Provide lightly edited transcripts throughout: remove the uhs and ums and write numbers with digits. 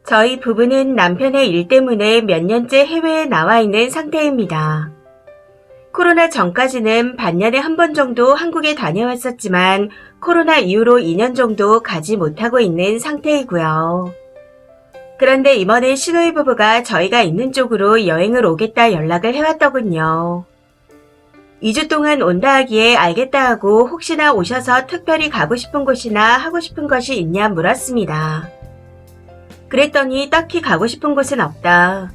저희 부부는 남편의 일 때문에 몇 년째 해외에 나와 있는 상태입니다. 코로나 전까지는 반년에 한 번 정도 한국에 다녀왔었지만 코로나 이후로 2년 정도 가지 못하고 있는 상태이고요. 그런데 이번에 시누이 부부가 저희가 있는 쪽으로 여행을 오겠다 연락을 해왔더군요. 2주 동안 온다 하기에 알겠다 하고 혹시나 오셔서 특별히 가고 싶은 곳이나 하고 싶은 것이 있냐 물었습니다. 그랬더니 딱히 가고 싶은 곳은 없다.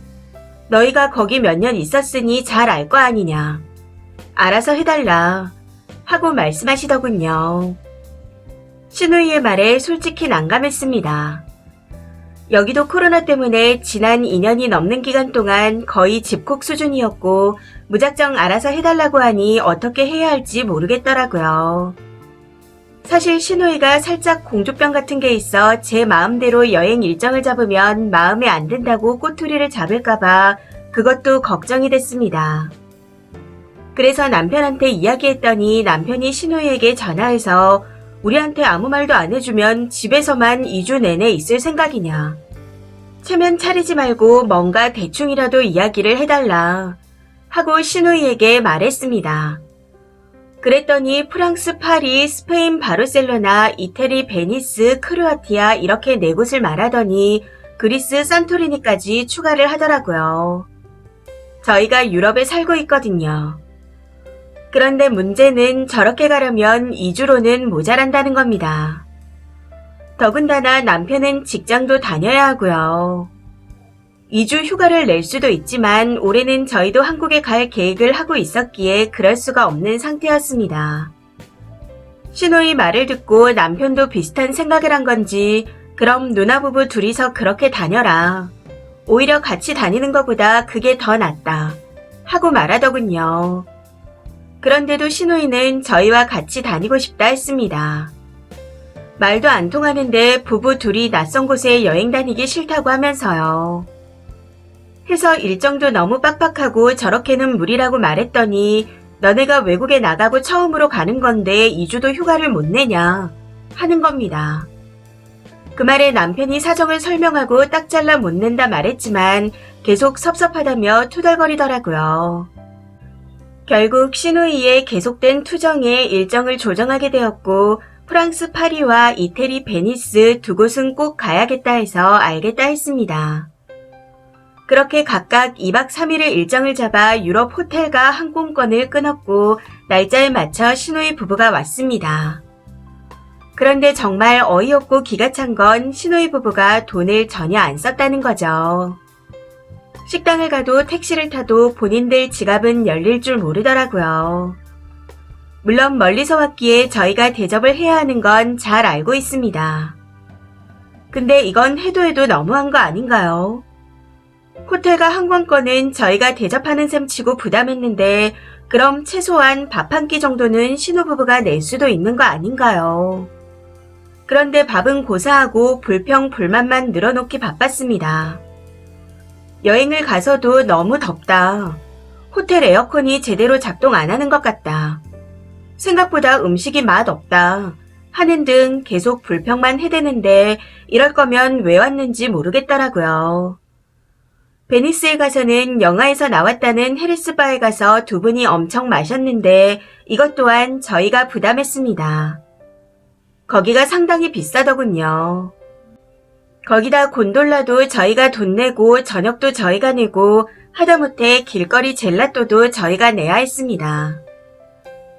너희가 거기 몇 년 있었으니 잘 알 거 아니냐. 알아서 해달라. 하고 말씀하시더군요. 시누이의 말에 솔직히 난감했습니다. 여기도 코로나 때문에 지난 2년이 넘는 기간 동안 거의 집콕 수준이었고 무작정 알아서 해달라고 하니 어떻게 해야 할지 모르겠더라고요. 사실 시누이가 살짝 공주병 같은 게 있어 제 마음대로 여행 일정을 잡으면 마음에 안 든다고 꼬투리를 잡을까봐 그것도 걱정이 됐습니다. 그래서 남편한테 이야기했더니 남편이 시누이에게 전화해서 우리한테 아무 말도 안 해주면 집에서만 2주 내내 있을 생각이냐. 체면 차리지 말고 뭔가 대충이라도 이야기를 해달라. 하고 시누이에게 말했습니다. 그랬더니 프랑스 파리, 스페인 바르셀로나, 이태리 베니스, 크로아티아 이렇게 4곳을 말하더니 그리스 산토리니까지 추가를 하더라고요. 저희가 유럽에 살고 있거든요. 그런데 문제는 저렇게 가려면 2주로는 모자란다는 겁니다. 더군다나 남편은 직장도 다녀야 하고요. 2주 휴가를 낼 수도 있지만 올해는 저희도 한국에 갈 계획을 하고 있었기에 그럴 수가 없는 상태였습니다. 시누이 말을 듣고 남편도 비슷한 생각을 한 건지 그럼 누나 부부 둘이서 그렇게 다녀라. 오히려 같이 다니는 것보다 그게 더 낫다. 하고 말하더군요. 그런데도 시누이는 저희와 같이 다니고 싶다 했습니다. 말도 안 통하는데 부부 둘이 낯선 곳에 여행 다니기 싫다고 하면서요. 해서 일정도 너무 빡빡하고 저렇게는 무리라고 말했더니 너네가 외국에 나가고 처음으로 가는 건데 2주도 휴가를 못 내냐 하는 겁니다. 그 말에 남편이 사정을 설명하고 딱 잘라 못 낸다 말했지만 계속 섭섭하다며 투덜거리더라고요. 결국 시누이의 계속된 투정에 일정을 조정하게 되었고 프랑스 파리와 이태리 베니스 2곳은 꼭 가야겠다 해서 알겠다 했습니다. 그렇게 각각 2박 3일의 일정을 잡아 유럽 호텔과 항공권을 끊었고 날짜에 맞춰 시누이 부부가 왔습니다. 그런데 정말 어이없고 기가 찬 건 시누이 부부가 돈을 전혀 안 썼다는 거죠. 식당을 가도 택시를 타도 본인들 지갑은 열릴 줄 모르더라고요. 물론 멀리서 왔기에 저희가 대접을 해야 하는 건 잘 알고 있습니다. 근데 이건 해도 너무한 거 아닌가요? 호텔과 항공권은 저희가 대접하는 셈 치고 부담했는데 그럼 최소한 밥 한 끼 정도는 신혼부부가 낼 수도 있는 거 아닌가요? 그런데 밥은 고사하고 불평 불만만 늘어놓기 바빴습니다. 여행을 가서도 너무 덥다. 호텔 에어컨이 제대로 작동 안 하는 것 같다. 생각보다 음식이 맛없다. 하는 등 계속 불평만 해대는데 이럴 거면 왜 왔는지 모르겠더라고요. 베니스에 가서는 영화에서 나왔다는 헤리스바에 가서 2분이 엄청 마셨는데 이것 또한 저희가 부담했습니다. 거기가 상당히 비싸더군요. 거기다 곤돌라도 저희가 돈 내고 저녁도 저희가 내고 하다못해 길거리 젤라또도 저희가 내야 했습니다.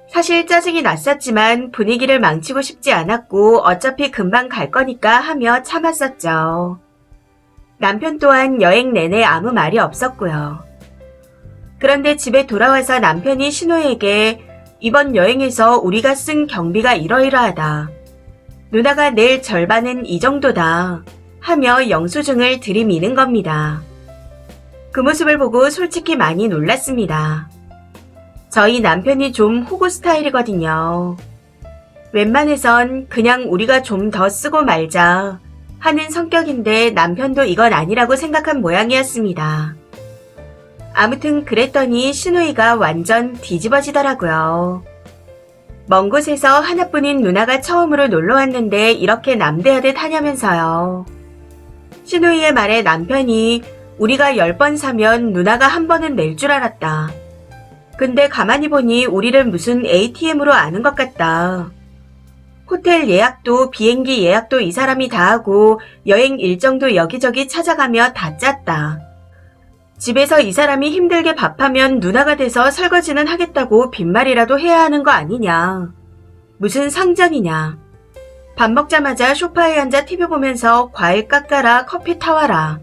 사실 짜증이 났었지만 분위기를 망치고 싶지 않았고 어차피 금방 갈 거니까 하며 참았었죠. 남편 또한 여행 내내 아무 말이 없었고요. 그런데 집에 돌아와서 남편이 신우에게 이번 여행에서 우리가 쓴 경비가 이러이러하다. 누나가 낼 절반은 이 정도다. 하며 영수증을 들이미는 겁니다. 그 모습을 보고 솔직히 많이 놀랐습니다. 저희 남편이 좀 호구 스타일이거든요. 웬만해선 그냥 우리가 좀 더 쓰고 말자 하는 성격인데 남편도 이건 아니라고 생각한 모양이었습니다. 아무튼 그랬더니 시누이가 완전 뒤집어지더라고요. 먼 곳에서 하나뿐인 누나가 처음으로 놀러 왔는데 이렇게 남대하듯 하냐면서요. 신우이의 말에 남편이 우리가 10번 사면 누나가 한 번은 낼 줄 알았다. 근데 가만히 보니 우리를 무슨 ATM으로 아는 것 같다. 호텔 예약도 비행기 예약도 이 사람이 다 하고 여행 일정도 여기저기 찾아가며 다 짰다. 집에서 이 사람이 힘들게 밥하면 누나가 돼서 설거지는 하겠다고 빈말이라도 해야 하는 거 아니냐. 무슨 상전이냐. 밥 먹자마자 소파에 앉아 TV 보면서 과일 깎아라 커피 타와라.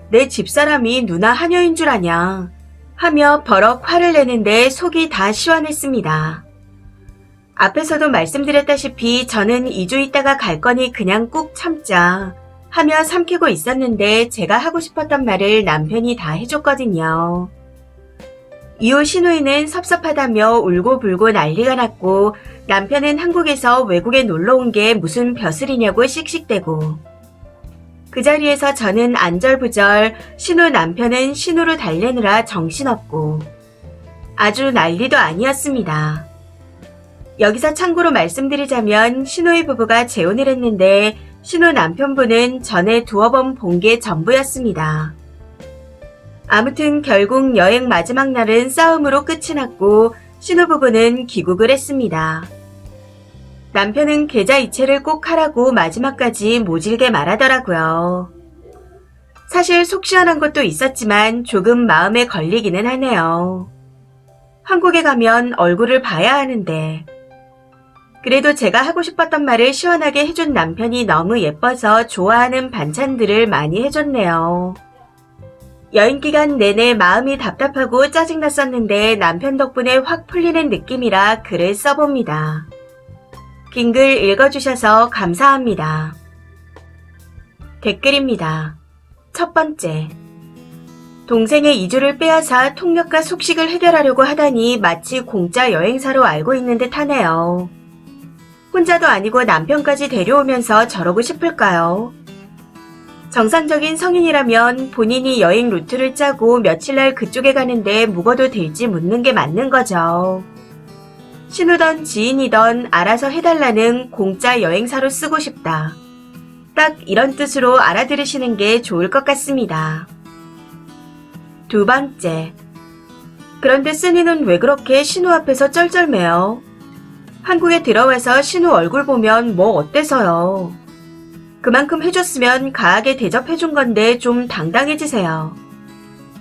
내 집사람이 누나 하녀인 줄 아냐. 하며 버럭 화를 내는데 속이 다 시원했습니다. 앞에서도 말씀드렸다시피 저는 2주 있다가 갈 거니 그냥 꾹 참자 하며 삼키고 있었는데 제가 하고 싶었던 말을 남편이 다 해줬거든요. 이후 신우이는 섭섭하다며 울고불고 난리가 났고 남편은 한국에서 외국에 놀러 온 게 무슨 벼슬이냐고 씩씩대고 그 자리에서 저는 안절부절 신우 남편은 신우로 달래느라 정신없고 아주 난리도 아니었습니다. 여기서 참고로 말씀드리자면 신우이 부부가 재혼을 했는데 신우 남편분은 전에 두어 번 본 게 전부였습니다. 아무튼 결국 여행 마지막 날은 싸움으로 끝이 났고 신우 부부는 귀국을 했습니다. 남편은 계좌 이체를 꼭 하라고 마지막까지 모질게 말하더라고요. 사실 속 시원한 것도 있었지만 조금 마음에 걸리기는 하네요. 한국에 가면 얼굴을 봐야 하는데 그래도 제가 하고 싶었던 말을 시원하게 해준 남편이 너무 예뻐서 좋아하는 반찬들을 많이 해줬네요. 여행 기간 내내 마음이 답답하고 짜증났었는데 남편 덕분에 확 풀리는 느낌이라 글을 써봅니다. 긴 글 읽어주셔서 감사합니다. 댓글입니다. 첫 번째. 동생의 이주를 빼앗아 통역과 숙식을 해결하려고 하다니 마치 공짜 여행사로 알고 있는 듯 하네요. 혼자도 아니고 남편까지 데려오면서 저러고 싶을까요? 정상적인 성인이라면 본인이 여행 루트를 짜고 며칠 날 그쪽에 가는데 묵어도 될지 묻는 게 맞는 거죠. 신우던 지인이던 알아서 해달라는 공짜 여행사로 쓰고 싶다. 딱 이런 뜻으로 알아들으시는 게 좋을 것 같습니다. 두 번째. 그런데 쓴이는 왜 그렇게 신우 앞에서 쩔쩔매요? 한국에 들어와서 신우 얼굴 보면 뭐 어때서요? 그만큼 해줬으면 가하게 대접해준 건데 좀 당당해지세요.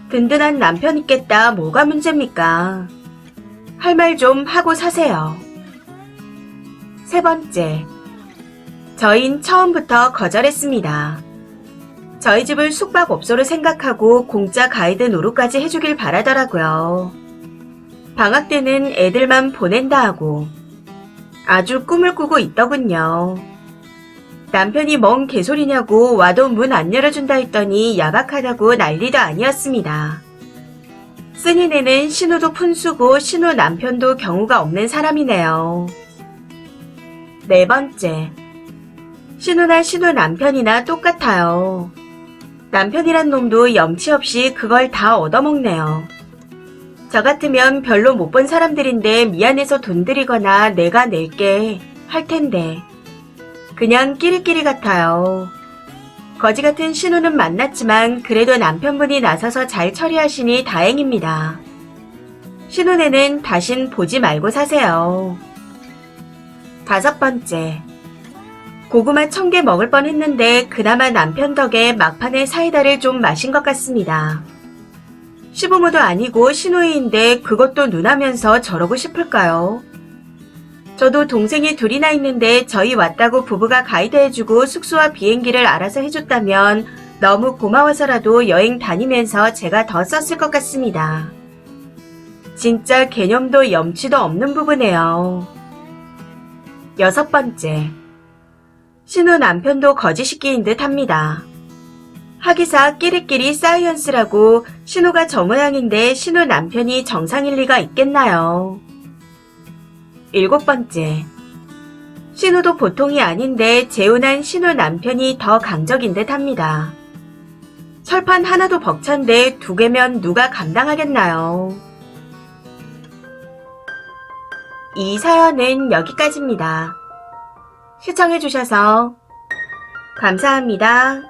든든한 남편 있겠다 뭐가 문제입니까? 할 말 좀 하고 사세요. 세 번째. 저희는 처음부터 거절했습니다. 저희 집을 숙박업소로 생각하고 공짜 가이드 노루까지 해주길 바라더라고요. 방학 때는 애들만 보낸다 하고 아주 꿈을 꾸고 있더군요. 남편이 뭔 개소리냐고 와도 문 안 열어준다 했더니 야박하다고 난리도 아니었습니다. 쓴이네는 신우도 푼수고 신우 남편도 경우가 없는 사람이네요. 네 번째. 신우나 신우 남편이나 똑같아요. 남편이란 놈도 염치 없이 그걸 다 얻어먹네요. 저 같으면 별로 못 본 사람들인데 미안해서 돈 드리거나 내가 낼게 할 텐데 그냥 끼리끼리 같아요. 거지 같은 신우는 만났지만 그래도 남편분이 나서서 잘 처리하시니 다행입니다. 신우네는 다신 보지 말고 사세요. 다섯 번째. 고구마 1000개 먹을 뻔했는데 그나마 남편 덕에 막판에 사이다를 좀 마신 것 같습니다. 시부모도 아니고 시누이인데 그것도 누나면서 저러고 싶을까요? 저도 동생이 둘이나 있는데 저희 왔다고 부부가 가이드해주고 숙소와 비행기를 알아서 해줬다면 너무 고마워서라도 여행 다니면서 제가 더 썼을 것 같습니다. 진짜 개념도 염치도 없는 부부네요. 여섯 번째. 신우 남편도 거지새끼인 듯 합니다. 하기사 끼리끼리 사이언스라고 신우가 저 모양인데 신우 남편이 정상일 리가 있겠나요? 일곱 번째. 신우도 보통이 아닌데 재혼한 신우 남편이 더 강적인 듯 합니다. 철판 하나도 벅찬데 2개면 누가 감당하겠나요? 이 사연은 여기까지입니다. 시청해주셔서 감사합니다.